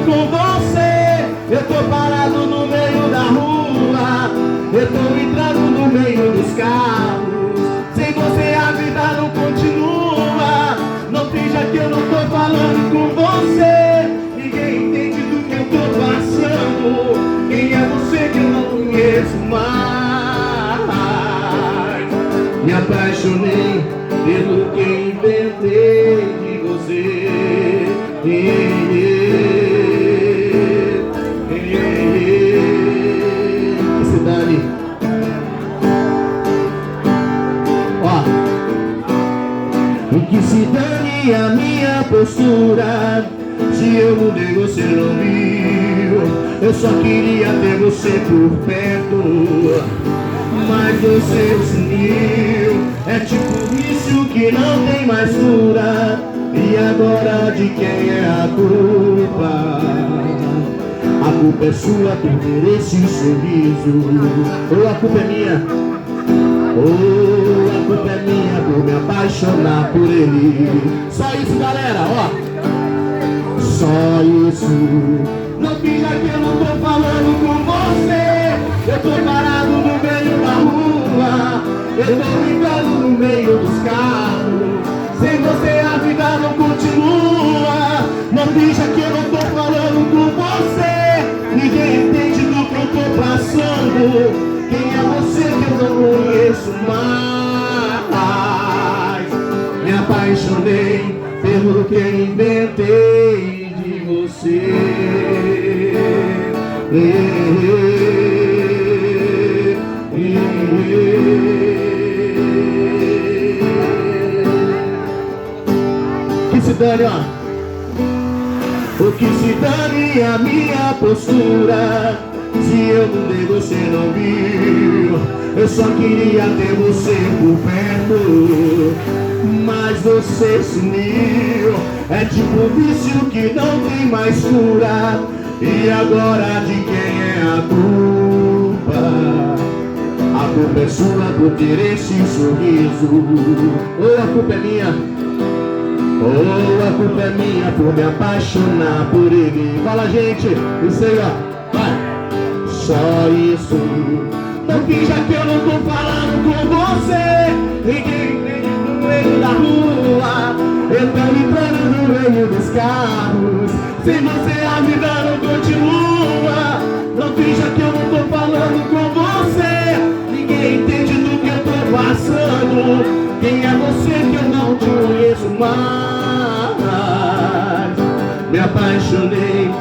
com você. Eu tô parado no meio da rua, eu tô entrando no meio dos carros. Sem você a vida não continua. Não finja que eu não tô falando com você. Ninguém entende do que eu tô passando. Quem é você que eu não conheço mais? Me apaixonei pelo que inventei de você. Que se dane. Ó. E que se dane a minha postura. Se eu mudei, você não viu. Eu só queria ter você por perto, mas você sumiu. É tipo vício que não tem mais cura. E agora de quem é a culpa? A culpa é sua por ter esse sorriso. Ou a culpa é minha? Ou a culpa é minha por me apaixonar por ele? Só isso, galera, ó. Só isso. Não finja que eu não tô falando com você. Eu tô parado no meio da rua, eu tô brincando no meio dos carros. Sem você a vida não continua. Não finja que eu não tô falando com você. Ninguém entende do que eu tô passando. Quem é você que eu não conheço mais? Me apaixonei pelo que inventei de você. Que se dane, ó. O que se dane a minha postura. Se eu mudei, você não viu. Eu só queria ter você por perto, mas você sumiu. É tipo vício que não tem mais cura. E agora de quem é a culpa? A culpa é sua por ter esse sorriso. Ou a culpa é minha? Ou a culpa é minha por me apaixonar por ele? Fala, gente, isso aí, ó. Vai. Só isso. Não finja que eu não tô falando com você. Ninguém entende no meio da rua, eu tô entrando no meio dos carros. Sem você a vida não continua. Não finja que eu não tô falando com você. Ninguém entende do que eu tô passando. Quem é você que eu não te conheço mais? Me apaixonei